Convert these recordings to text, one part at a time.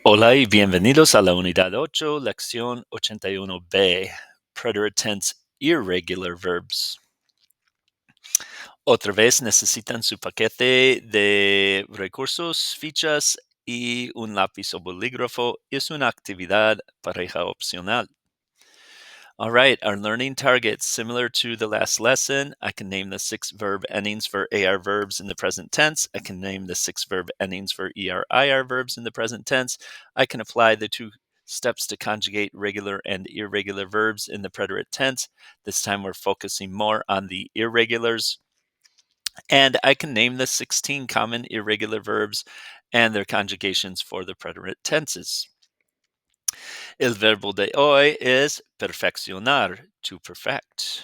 Hola y bienvenidos a la unidad 8, lección 81b, Preterite tense Irregular Verbs. Otra vez necesitan su paquete de recursos, fichas y un lápiz o bolígrafo. Es una actividad pareja opcional. All right, our learning targets, similar to the last lesson. I can name the 6 verb endings for AR verbs in the present tense. I can name the 6 verb endings for ER/IR verbs in the present tense. I can apply the 2 steps to conjugate regular and irregular verbs in the preterite tense. This time we're focusing more on the irregulars. And I can name the 16 common irregular verbs and their conjugations for the preterite tenses. El verbo de hoy es perfeccionar, to perfect.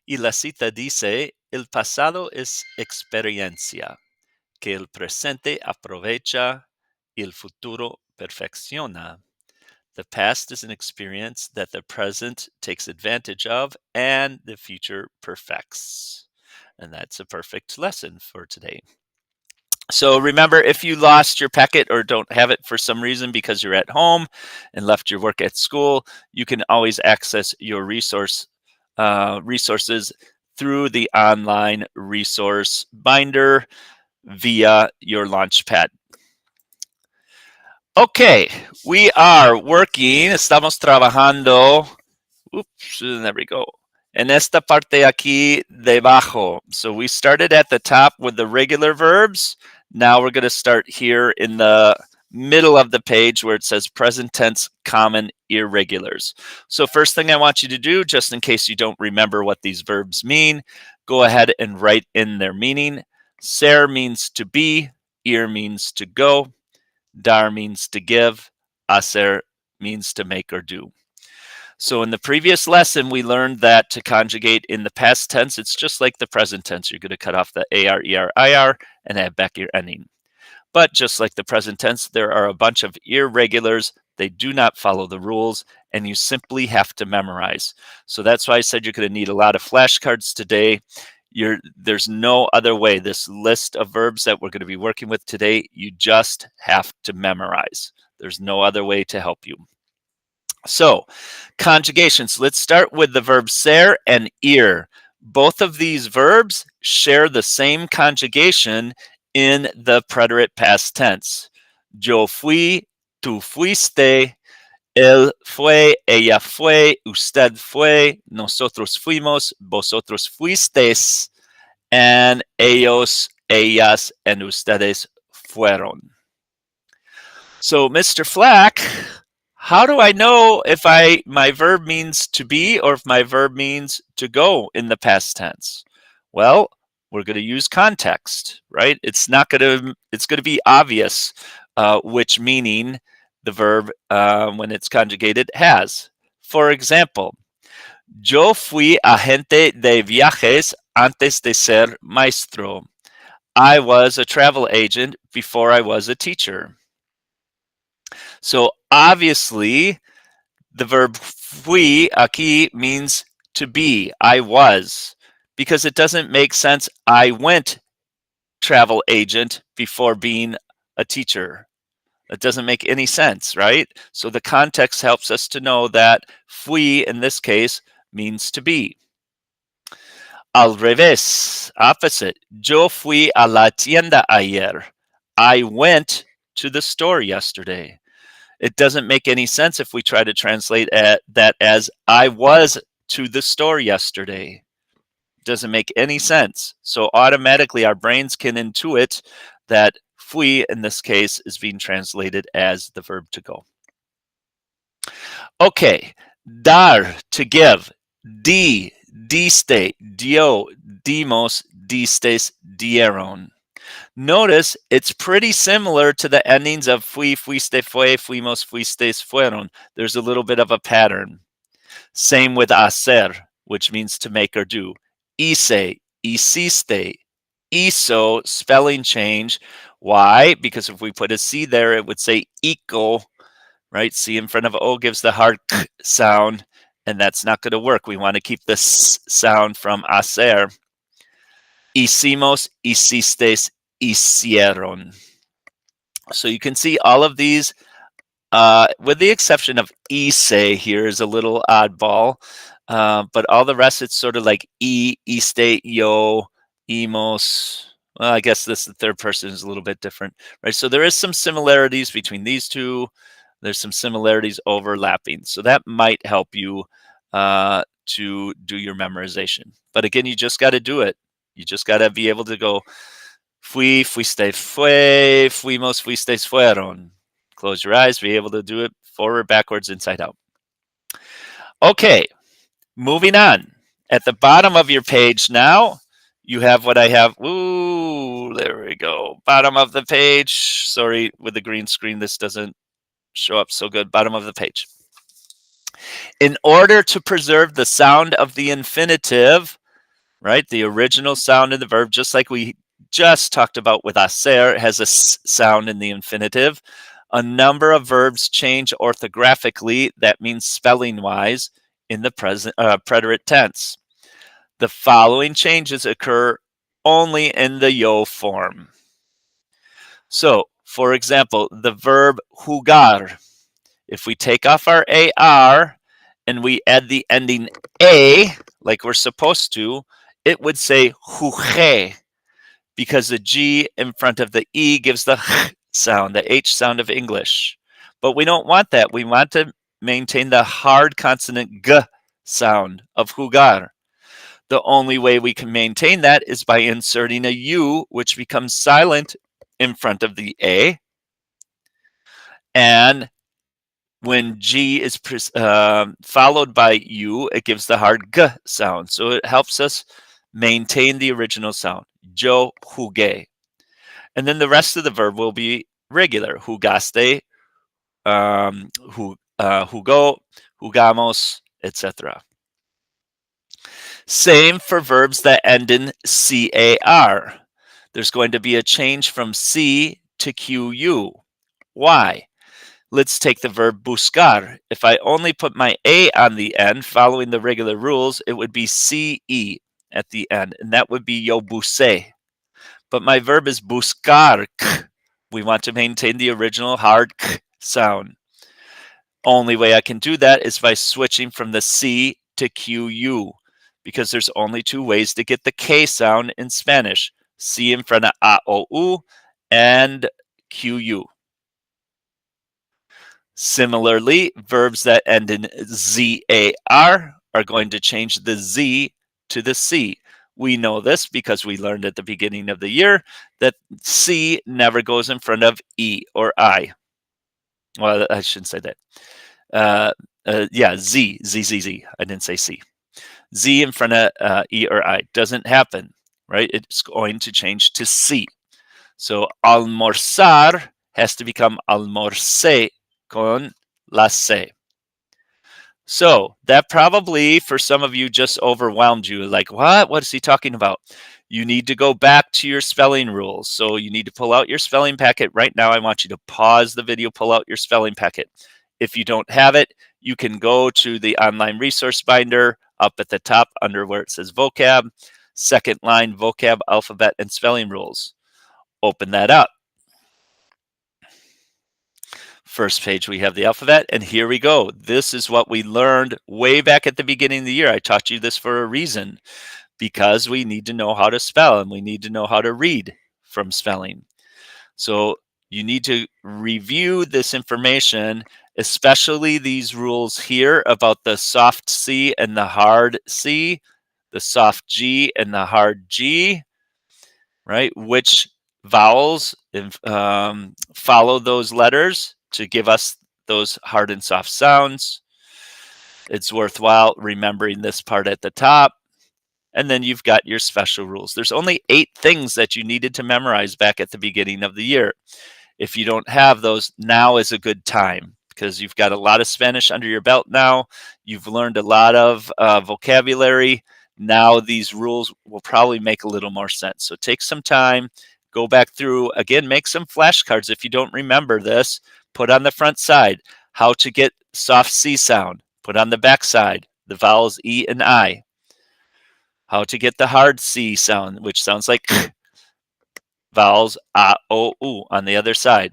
Y la cita dice, el pasado es experiencia, que el presente aprovecha y el futuro perfecciona. The past is an experience that the present takes advantage of and the future perfects. And that's a perfect lesson for today. So remember, if you lost your packet or don't have it for some reason because you're at home and left your work at school, you can always access your resources through the online resource binder via your Launchpad. Okay, we are working, estamos trabajando, oops, there we go, en esta parte aquí debajo. So we started at the top with the regular verbs. Now we're going to start here in the middle of the page where it says present tense common irregulars. So first thing I want you to do, just in case you don't remember what these verbs mean, go ahead and write in their meaning. Ser means to be, ir means to go, dar means to give, hacer means to make or do. So in the previous lesson, we learned that to conjugate in the past tense, it's just like the present tense. You're going to cut off the AR, ER, IR and add back your ending. But just like the present tense, there are a bunch of irregulars. They do not follow the rules, and you simply have to memorize. So that's why I said you're going to need a lot of flashcards today. There's no other way. This list of verbs that we're going to be working with today, you just have to memorize. There's no other way to help you. So, conjugations. Let's start with the verb ser and ir. Both of these verbs share the same conjugation in the preterite past tense. Yo fui, tú fuiste, él fue, ella fue, usted fue, nosotros fuimos, vosotros fuisteis, and ellos, ellas, and ustedes fueron. So, Mr. Flack, how do I know if my verb means to be or if my verb means to go in the past tense? Well, we're going to use context, right? It's going to be obvious which meaning the verb, when it's conjugated, has. For example, yo fui agente de viajes antes de ser maestro. I was a travel agent before I was a teacher. So obviously, the verb fui aquí means to be. I was, because it doesn't make sense. I went travel agent before being a teacher. That doesn't make any sense, right? So the context helps us to know that fui in this case means to be. Al revés, opposite. Yo fui a la tienda ayer. I went to the store yesterday. It doesn't make any sense if we try to translate that as I was to the store yesterday. It doesn't make any sense. So automatically our brains can intuit that fui in this case is being translated as the verb to go. Okay, dar, to give, di, diste, dio, dimos, distes, dieron. Notice it's pretty similar to the endings of fui, fuiste, fue, fuimos, fuistes, fueron. There's a little bit of a pattern. Same with hacer, which means to make or do. Hice, hiciste, hizo, spelling change. Why? Because if we put a C there, it would say ico, right? C in front of O gives the hard k sound, and that's not going to work. We want to keep the s sound from hacer. Hicimos, hicistes, hicieron. So you can see all of these with the exception of ise here is a little oddball, but all the rest it's sort of like iste, yo, emos. Well, I guess the third person is a little bit different, right? So there is some similarities between these two. There's some similarities overlapping, so that might help you to do your memorization. But again, you just got to do it. You just got to be able to go fui, fuiste, fue, fuimos, fuisteis, fueron. Close your eyes, be able to do it forward, backwards, inside out. Okay, moving on. At the bottom of your page now, you have what I have. Ooh, there we go. Bottom of the page. Sorry, with the green screen, this doesn't show up so good. Bottom of the page. In order to preserve the sound of the infinitive, right, the original sound in the verb, just like we just talked about with hacer, it has a s sound in the infinitive. A number of verbs change orthographically, that means spelling-wise, in the present preterite tense. The following changes occur only in the yo form. So, for example, the verb jugar. If we take off our AR and we add the ending A, like we're supposed to, it would say jugué, because the G in front of the E gives the H sound, the H sound of English. But we don't want that. We want to maintain the hard consonant G sound of jugar. The only way we can maintain that is by inserting a U, which becomes silent in front of the A. And when G is followed by U, it gives the hard G sound. So it helps us maintain the original sound. Yo jugué. And then the rest of the verb will be regular. Jugaste, jugó, jugamos, etc. Same for verbs that end in car. There's going to be a change from C to QU. Why? Let's take the verb buscar. If I only put my A on the end, following the regular rules, it would be CE at the end, and that would be yo busé. But my verb is buscar. We want to maintain the original hard k sound. Only way I can do that is by switching from the C to QU, because there's only two ways to get the K sound in Spanish. C in front of A, O, U, and QU. Similarly, verbs that end in ZAR are going to change the Z to the C. We know this because we learned at the beginning of the year that C never goes in front of E or I. Well, I shouldn't say that. Yeah, Z. I didn't say C. Z in front of E or I doesn't happen, right? It's going to change to C. So almorzar has to become almorcé con la C. So that probably for some of you just overwhelmed you. Like, what? What is he talking about? You need to go back to your spelling rules. So you need to pull out your spelling packet right now. I want you to pause the video, pull out your spelling packet. If you don't have it, you can go to the online resource binder up at the top under where it says vocab, second line vocab, alphabet, and spelling rules. Open that up. First page, we have the alphabet, and here we go. This is what we learned way back at the beginning of the year. I taught you this for a reason, because we need to know how to spell and we need to know how to read from spelling. So you need to review this information, especially these rules here about the soft C and the hard C, the soft G and the hard G, right? Which vowels follow those letters to give us those hard and soft sounds. It's worthwhile remembering this part at the top. And then you've got your special rules. There's only 8 things that you needed to memorize back at the beginning of the year. If you don't have those, now is a good time, because you've got a lot of Spanish under your belt now. You've learned a lot of vocabulary. Now these rules will probably make a little more sense. So take some time, go back through. Again, make some flashcards if you don't remember this. Put on the front side how to get soft C sound. Put on the back side the vowels E and I. How to get the hard C sound, which sounds like vowels A, O, U on the other side,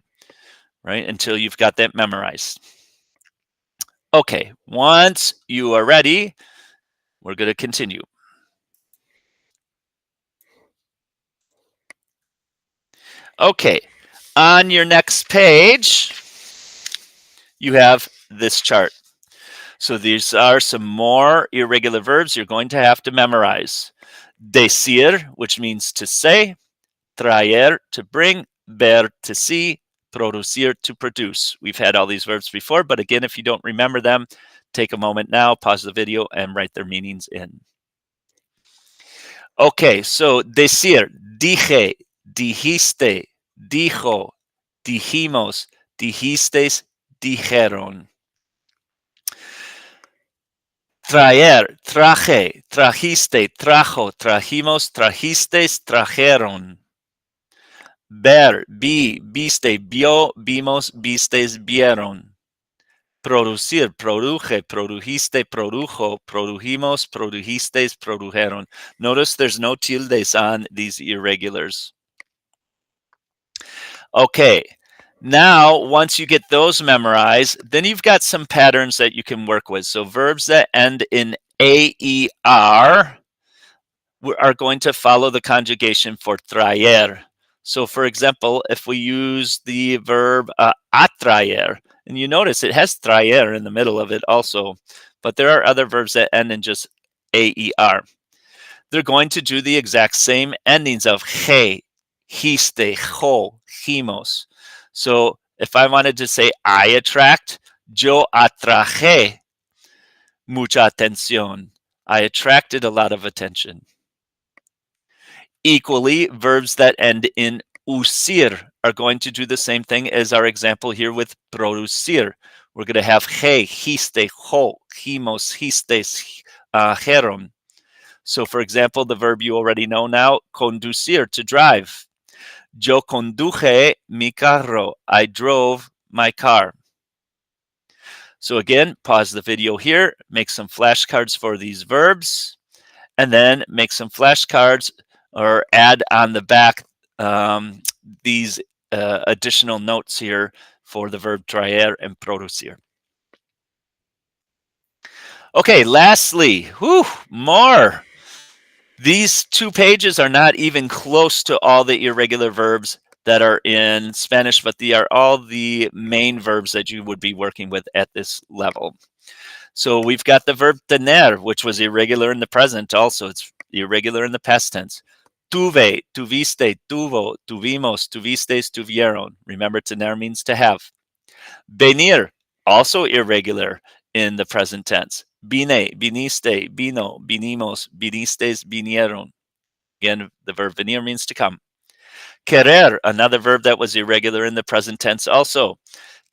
right? Until you've got that memorized. Okay, once you are ready, we're going to continue. Okay, on your next page, you have this chart. So these are some more irregular verbs you're going to have to memorize. Decir, which means to say, traer, to bring, ver, to see, producir, to produce. We've had all these verbs before, but again, if you don't remember them, take a moment now, pause the video, and write their meanings in. Okay, so decir, dije, dijiste, dijo, dijimos, dijisteis, dijeron. Traer, traje, trajiste, trajo, trajimos, trajisteis, trajeron. Ver, vi, viste, vio, vimos, vistes, vieron. Producir, produje, produjiste, produjo, produjimos, produjisteis, produjeron. Notice there's no tildes on these irregulars. Okay, now once you get those memorized, then you've got some patterns that you can work with. So verbs that end in AER are going to follow the conjugation for traer. So for example, if we use the verb atraer, and you notice it has traer in the middle of it also, but there are other verbs that end in just AER. They're going to do the exact same endings of he, histe, ho, himos. So if I wanted to say I attract, yo atraje mucha atención. I attracted a lot of attention. Equally, verbs that end in usir are going to do the same thing as our example here with producir. We're going to have he, histe, ho, himos, histes, heron. So for example, the verb you already know now, conducir, to drive. Yo conduje mi carro. I drove my car. So again, pause the video here, make some flashcards for these verbs, and then make some flashcards or add on the back these additional notes here for the verb traer and producir. Okay, lastly, more. These 2 pages are not even close to all the irregular verbs that are in Spanish, but they are all the main verbs that you would be working with at this level. So we've got the verb tener, which was irregular in the present also. It's irregular in the past tense. Tuve, tuviste, tuvo, tuvimos, tuvistes, tuvieron. Remember, tener means to have. Venir, also irregular in the present tense. Vine, viniste, vino, vinimos, vinistes, vinieron. Again, the verb venir means to come. Querer, another verb that was irregular in the present tense also.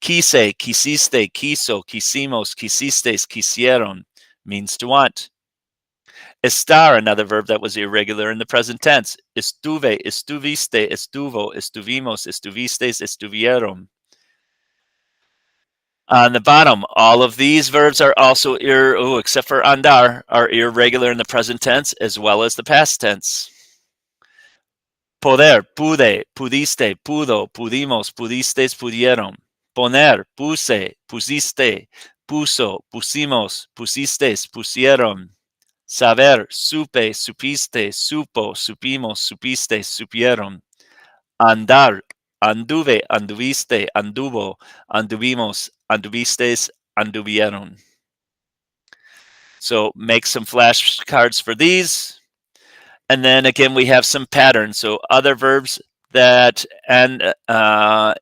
Quise, quisiste, quiso, quisimos, quisistes, quisieron, means to want. Estar, another verb that was irregular in the present tense. Estuve, estuviste, estuvo, estuvimos, estuvistes, estuvieron. On the bottom, all of these verbs are also, except for andar, are irregular in the present tense as well as the past tense. Poder, pude, pudiste, pudo, pudimos, pudistes, pudieron. Poner, puse, pusiste, puso, pusimos, pusistes, pusieron. Saber, supe, supiste, supo, supimos, supistes, supieron. Andar, anduve, anduviste, anduvo, anduvimos, anduvistes, anduvieron. So make some flashcards for these. And then again, we have some patterns. So other verbs that end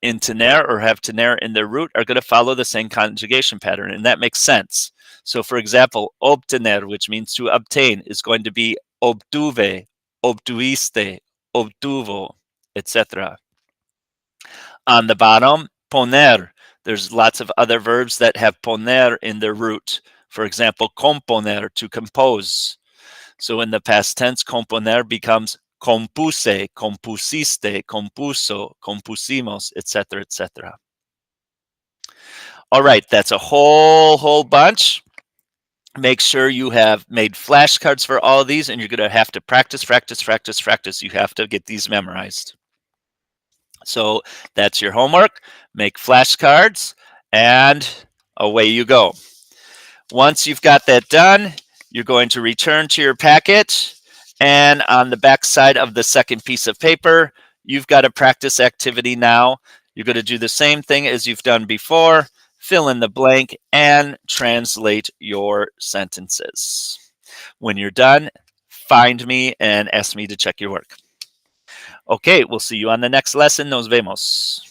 in tener or have tener in their root are going to follow the same conjugation pattern, and that makes sense. So for example, obtener, which means to obtain, is going to be obtuve, obtuviste, obtuvo, etc. On the bottom, poner. There's lots of other verbs that have poner in their root. For example, componer, to compose. So in the past tense, componer becomes compuse, compusiste, compuso, compusimos, etc., etc. All right, that's a whole bunch. Make sure you have made flashcards for all of these, and you're going to have to practice. You have to get these memorized. So that's your homework. Make flashcards and away you go. Once you've got that done, you're going to return to your packet, and on the back side of the second piece of paper, you've got a practice activity now. You're going to do the same thing as you've done before, fill in the blank, and translate your sentences. When you're done, find me and ask me to check your work. Okay, we'll see you on the next lesson. Nos vemos.